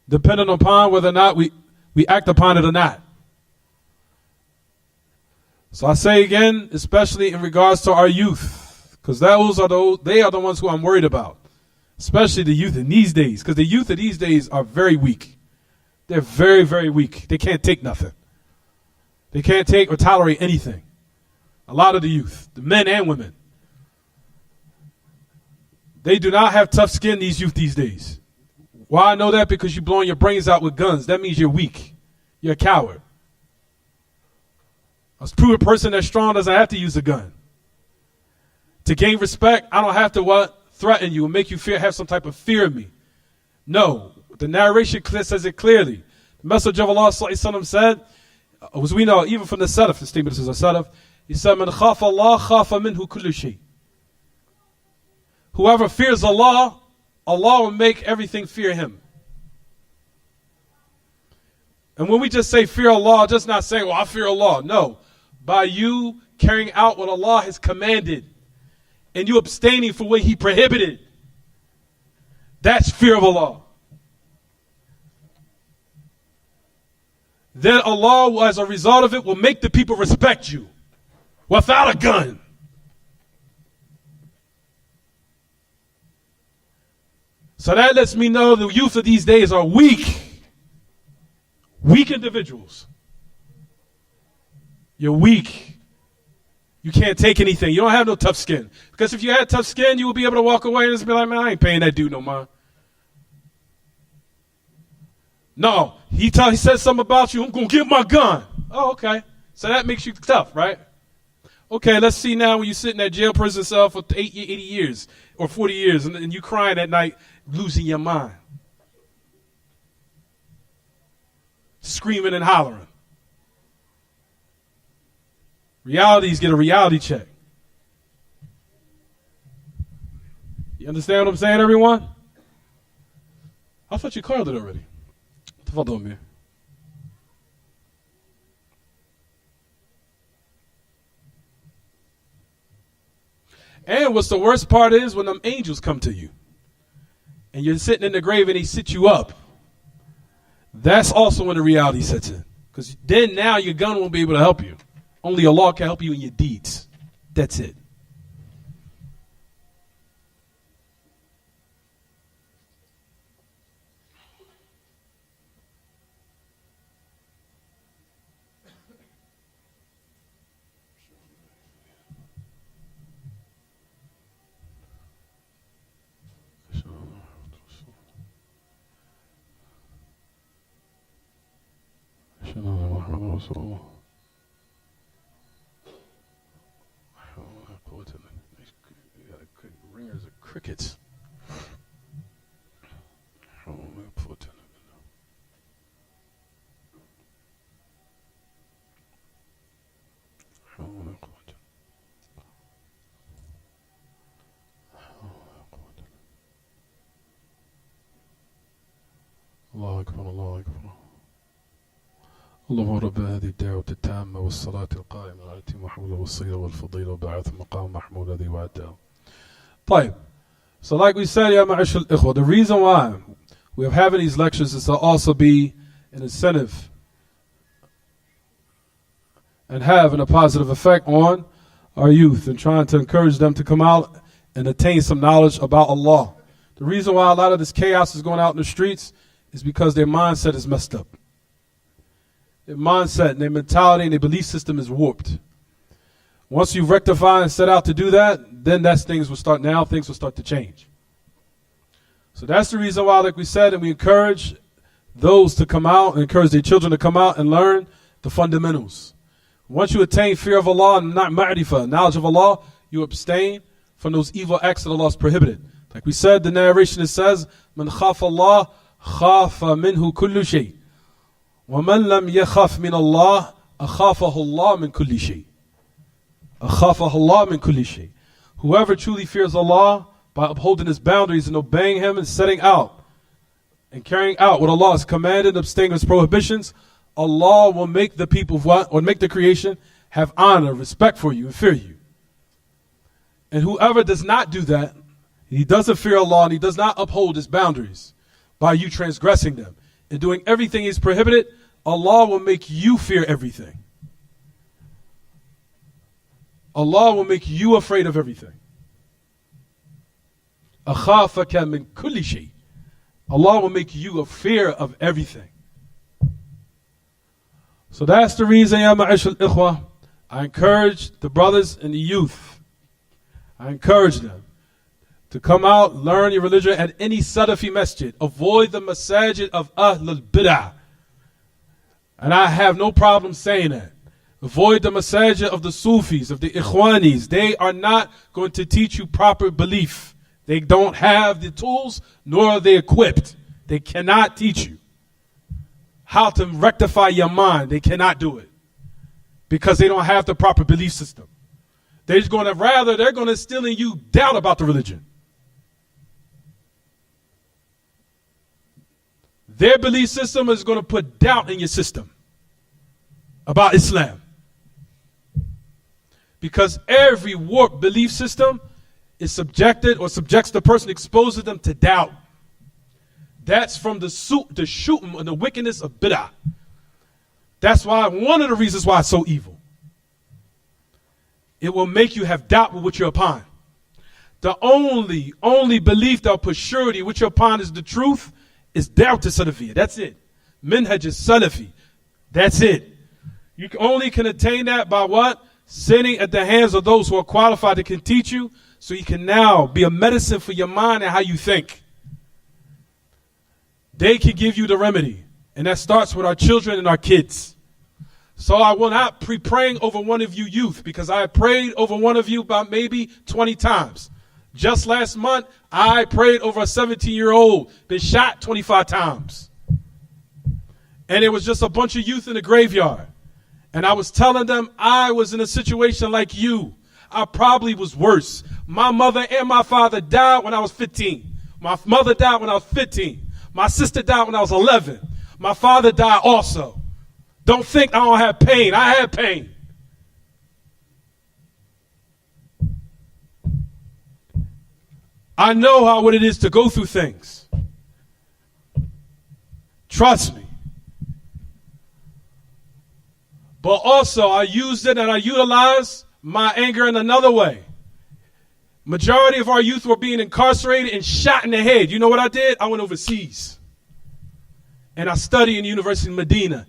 depending upon whether or not we act upon it or not. So I say again, especially in regards to our youth, because they are the ones who I'm worried about, especially the youth in these days, because the youth of these days are very weak. They're very, very weak. They can't take nothing. They can't take or tolerate anything. A lot of the youth, the men and women, they do not have tough skin, these youth these days. Why I know that? Because you're blowing your brains out with guns. That means you're weak. You're a coward. A true person that's strong doesn't have to use a gun. To gain respect, I don't have to what? Threaten you and make you have some type of fear of me. No. The narration says it clearly. The Messenger of Allah said, as we know, even from the Salaf, the statement is a Salaf, he said, Man khafa Allah khafa minhu kullu shay. Whoever fears Allah, Allah will make everything fear him. And when we just say fear Allah, just not saying, well, I fear Allah. No. By you carrying out what Allah has commanded and you abstaining from what He prohibited, that's fear of Allah. Then Allah, as a result of it, will make the people respect you without a gun. So that lets me know the youth of these days are weak. Weak individuals. You're weak. You can't take anything. You don't have no tough skin. Because if you had tough skin, you would be able to walk away and just be like, man, I ain't paying that dude no mind. No, he says something about you, I'm going to get my gun. Oh, okay. So that makes you tough, right? Okay, let's see now when you sit in that jail prison cell for 80 years or 40 years and you crying at night, losing your mind. Screaming and hollering. Realities get a reality check. You understand what I'm saying, everyone? I thought you called it already. تفضل me. And what's the worst part is when them angels come to you and you're sitting in the grave and they sit you up. That's also when the reality sets in. Because then now your gun won't be able to help you. Only Allah can help you in your deeds. That's it. Ringers of crickets. الله أكبر الله أكبر اللهم رب هذه الدعوة التامة والصلاة القائمة على محمود والصيغة والفضيلة وبعث مقام محمود الذي وعدته. طيب. So like we said, Ya Ma'ashal Ikhwa, the reason why we're having these lectures is to also be an incentive and having a positive effect on our youth and trying to encourage them to come out and attain some knowledge about Allah. The reason why a lot of this chaos is going out in the streets is because their mindset is messed up. Their mindset and their mentality and their belief system is warped. Once you rectify and set out to do that, then things will start to change. So that's the reason why, like we said, and we encourage those to come out and encourage their children to come out and learn the fundamentals. Once you attain fear of Allah and not ma'rifah, knowledge of Allah, you abstain from those evil acts that Allah has prohibited. Like we said, the narration it says, "Man khaf Allah, khafa minhu kullu shay. Wa man lam yakhaf min Allah, akhafahu Allah min kulli shay." Akhafahu Allah min kulli shay. Whoever truly fears Allah by upholding His boundaries and obeying Him and setting out and carrying out what Allah has commanded, abstaining from His prohibitions, Allah will make the people or make the creation have honor, respect for you, and fear you. And whoever does not do that, he doesn't fear Allah and he does not uphold His boundaries by you transgressing them and doing everything He's prohibited, Allah will make you fear everything. Allah will make you afraid of everything. أَخَافَكَ مِنْ كُلِّ شَيْءٍ. Allah will make you a fear of everything. So that's the reason, Ya Ma'ashal Ikhwa, I encourage the brothers and the youth. I encourage them to come out, learn your religion at any Salafi masjid. Avoid the masajid of Ahlul Bid'ah. And I have no problem saying that. Avoid the masajid of the Sufis, of the Ikhwanis. They are not going to teach you proper belief. They don't have the tools, nor are they equipped. They cannot teach you how to rectify your mind. They cannot do it because they don't have the proper belief system. They're going to instill in you doubt about the religion. Their belief system is going to put doubt in your system about Islam. Because every warped belief system is subjected or subjects the person, exposes them to doubt. That's from the shooting and the wickedness of bid'ah. That's why, one of the reasons why it's so evil. It will make you have doubt with what you're upon. The only belief that will put surety which you're upon is the truth is doubt to Salafiyya. That's it. Minhaj is Salafi. That's it. You only can attain that by what? Sitting at the hands of those who are qualified that can teach you, so you can now be a medicine for your mind and how you think. They can give you the remedy. And that starts with our children and our kids. So I will not be praying over one of you youth, because I have prayed over one of you about maybe 20 times. Just last month, I prayed over a 17-year-old, been shot 25 times. And it was just a bunch of youth in the graveyard. And I was telling them I was in a situation like you. I probably was worse. My mother and my father died when I was 15. My mother died when I was 15. My sister died when I was 11. My father died also. Don't think I don't have pain. I had pain. I know what it is to go through things. Trust me. But also, I used it and I utilized my anger in another way. Majority of our youth were being incarcerated and shot in the head. You know what I did? I went overseas. And I studied in the University of Medina.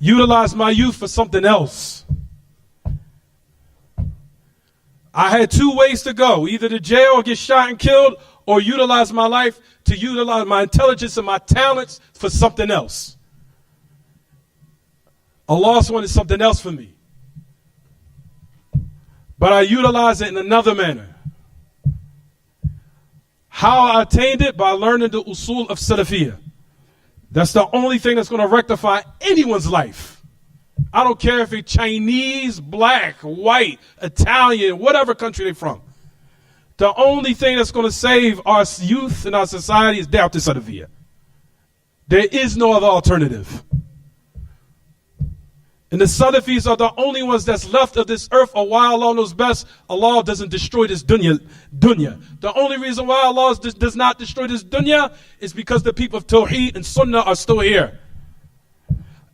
Utilized my youth for something else. I had two ways to go. Either to jail or get shot and killed, or utilize my life to utilize my intelligence and my talents for something else. Allah's wanted something else for me. But I utilize it in another manner. How I attained it? By learning the usul of Salafiyya. That's the only thing that's going to rectify anyone's life. I don't care if it's Chinese, black, white, Italian, whatever country they're from. The only thing that's going to save our youth and our society is Da'wat Salafiyya. There is no other alternative. And the Salafis are the only ones that's left of this earth. Or why Allah knows best, Allah doesn't destroy this dunya. The only reason why Allah does not destroy this dunya is because the people of Tawheed and Sunnah are still here.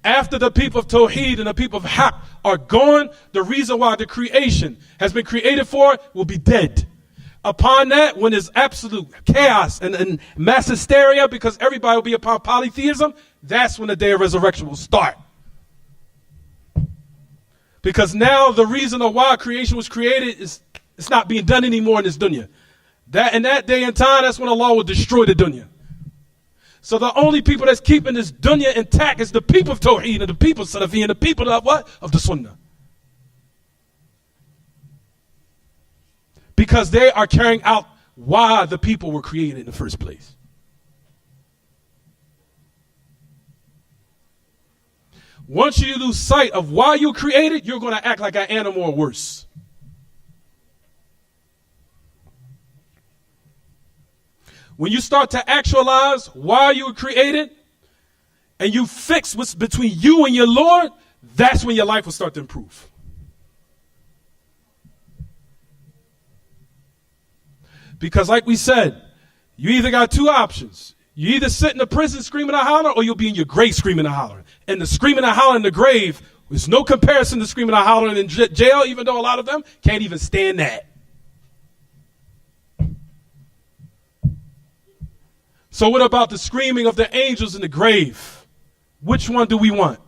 After the people of Tawheed and the people of Haqq are gone, the reason why the creation has been created for will be dead. Upon that, when there's absolute chaos and mass hysteria because everybody will be upon polytheism, that's when the day of resurrection will start. Because now the reason of why creation was created is it's not being done anymore in this dunya. In that day and time, that's when Allah will destroy the dunya. So the only people that's keeping this dunya intact is the people of Tawheed and the people of Salafi and the people of what? Of the Sunnah. Because they are carrying out why the people were created in the first place. Once you lose sight of why you created, you're going to act like an animal or worse. When you start to actualize why you were created and you fix what's between you and your Lord, that's when your life will start to improve. Because like we said, you either got two options. You either sit in the prison screaming and hollering, or you'll be in your grave screaming and hollering. And the screaming and hollering in the grave is no comparison to screaming and hollering in jail, even though a lot of them can't even stand that. So what about the screaming of the angels in the grave? Which one do we want?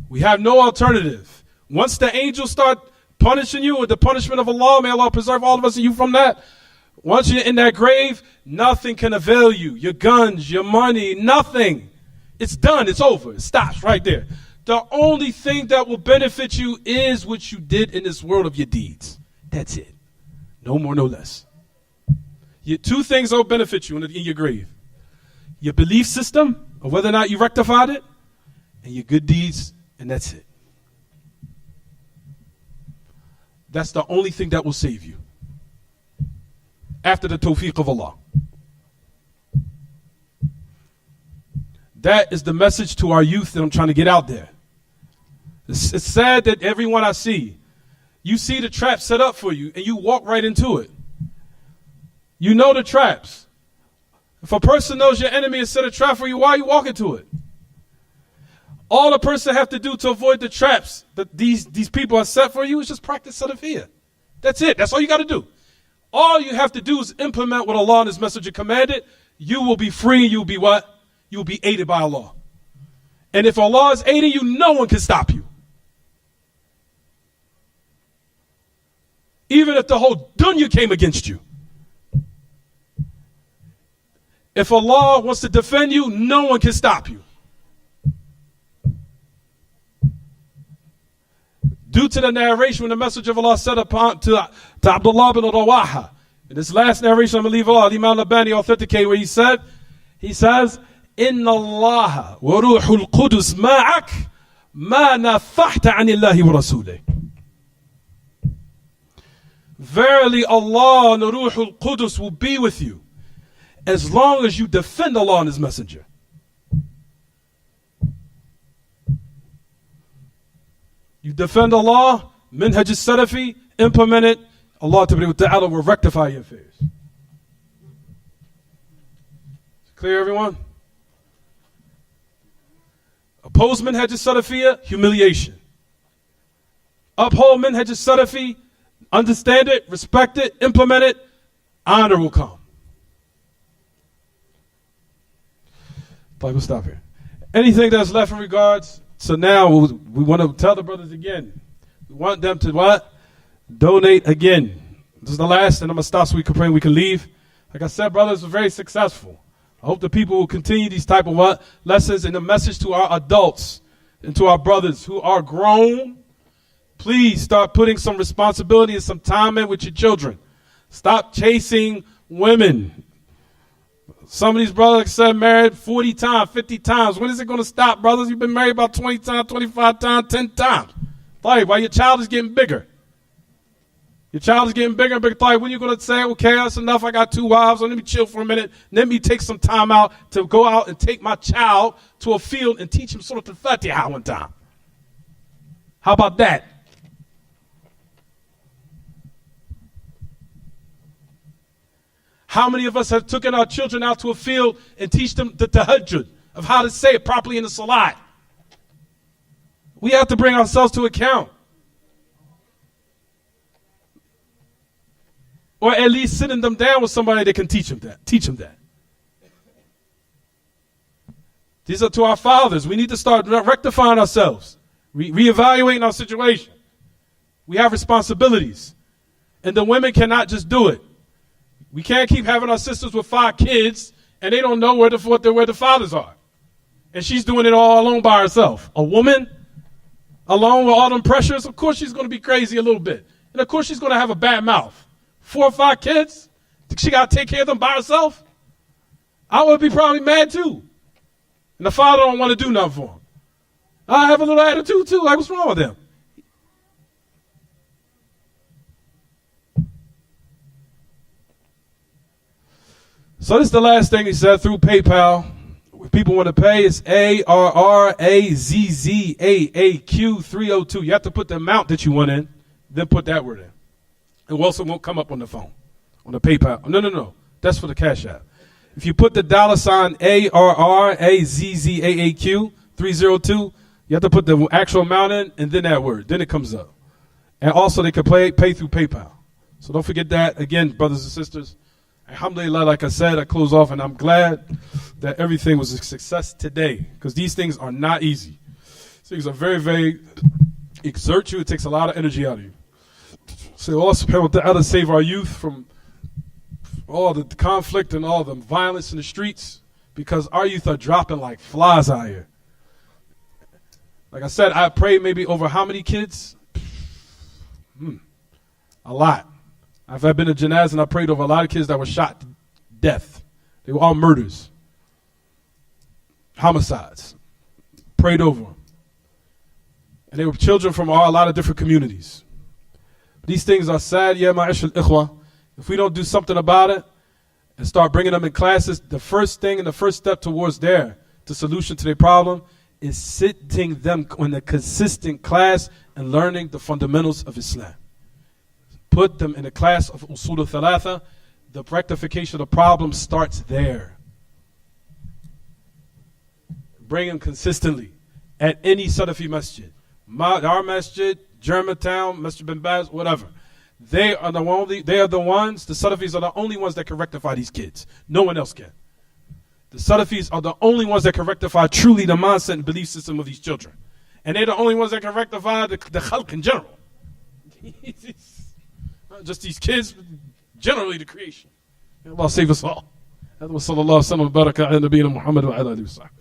We have no alternative. Once the angels start punishing you with the punishment of Allah, may Allah preserve all of us and you from that. Once you're in that grave, nothing can avail you. Your guns, your money, nothing. It's done. It's over. It stops right there. The only thing that will benefit you is what you did in this world of your deeds. That's it. No more, no less. Your two things that will benefit you in your grave. Your belief system, or whether or not you rectified it, and your good deeds, and that's it. That's the only thing that will save you. after the tawfiq of Allah. That is the message to our youth that I'm trying to get out there. It's sad that everyone I see, you see the trap set up for you and you walk right into it. You know the traps. If a person knows your enemy has set a trap for you, why are you walking to it? All a person have to do to avoid the traps that these people have set for you is just practice salafiyah. That's it. That's all you got to do. All you have to do is implement what Allah and His Messenger commanded. You will be free. You will be what? You will be aided by Allah. And if Allah is aiding you, no one can stop you. Even if the whole dunya came against you. If Allah wants to defend you, no one can stop you. Due to the narration when the Messenger of Allah said upon to Abdullah bin Rawaha, in this last narration I'm going to leave Allah, Imam Labani authenticated where he says, Inna Allah wa ruhul qudus ma'ak ma nafahta anillahi wa rasulih. Verily Allah and the ruhul qudus will be with you as long as you defend Allah and His Messenger. You defend Allah, minhaj as-salafi, implement it, Allah Ta'ala will rectify your affairs. Clear, everyone? Oppose minhaj as-salafiyya, humiliation. Uphold minhaj as-salafi, understand it, respect it, implement it, honor will come. We'll stop here. Anything that's left in regards, so now we want to tell the brothers again. We want them to what? Donate again. This is the last, and I'm going to stop so we can pray and we can leave. Like I said, brothers, we're very successful. I hope the people will continue these type of what? Lessons and the message to our adults and to our brothers who are grown. Please start putting some responsibility and some time in with your children. Stop chasing women. Some of these brothers said married 40 times, 50 times. When is it going to stop, brothers? You've been married about 20 times, 25 times, 10 times. Why your child is getting bigger. Your child is getting bigger and bigger. When are you going to say, okay, that's enough. I got 2 wives. Let me chill for a minute. Let me take some time out to go out and take my child to a field and teach him Surah Al-Fatiha one time. How about that? How many of us have taken our children out to a field and teach them the tahajjud of how to say it properly in the salat? We have to bring ourselves to account. Or at least sitting them down with somebody that can teach them that. These are to our fathers. We need to start rectifying ourselves, reevaluating our situation. We have responsibilities. And the women cannot just do it. We can't keep having our sisters with 5 kids and they don't know where the fathers are. And she's doing it all alone by herself. A woman alone with all them pressures, of course she's going to be crazy a little bit. And of course she's going to have a bad mouth. 4 or 5 kids, she got to take care of them by herself. I would be probably mad too. And the father don't want to do nothing for him. I have a little attitude too. Like, what's wrong with them? So this is the last thing he said through PayPal. If people want to pay, it's ARRAZZAAQ 302. You have to put the amount that you want in, then put that word in. It also won't come up on the phone, on the PayPal. No. That's for the Cash App. If you put the $sign ARRAZZAAQ 302, you have to put the actual amount in and then that word. Then it comes up. And also they can pay through PayPal. So don't forget that. Again, brothers and sisters, alhamdulillah, like I said, I close off, and I'm glad that everything was a success today, because these things are not easy. These things are very, very exert you. It takes a lot of energy out of you. So Allah subhanahu wa ta'ala save our youth from all the conflict and all the violence in the streets, because our youth are dropping like flies out here. Like I said, I prayed maybe over how many kids? A lot. I've been to janazah and I prayed over a lot of kids that were shot to death. They were all murders, homicides. Prayed over them. And they were children from a lot of different communities. These things are sad, yeah, ma'ash al-ikhwa. If we don't do something about it and start bringing them in classes, the first thing and the first step towards the solution to their problem is sitting them in a consistent class and learning the fundamentals of Islam. Put them in a class of Usul al-Thalatha. The rectification of the problem starts there. Bring them consistently at any Salafi masjid. Our masjid, Germantown, Masjid bin Baz, whatever. They are the ones, the Salafis are the only ones that can rectify these kids. No one else can. The Salafis are the only ones that can rectify truly the mindset and belief system of these children. And they're the only ones that can rectify the khalq in general. Not just these kids, but generally the creation. Allah save us all. هذا وصلى الله وسلم وبارك على نبينا محمد وعلى آله وصحبه.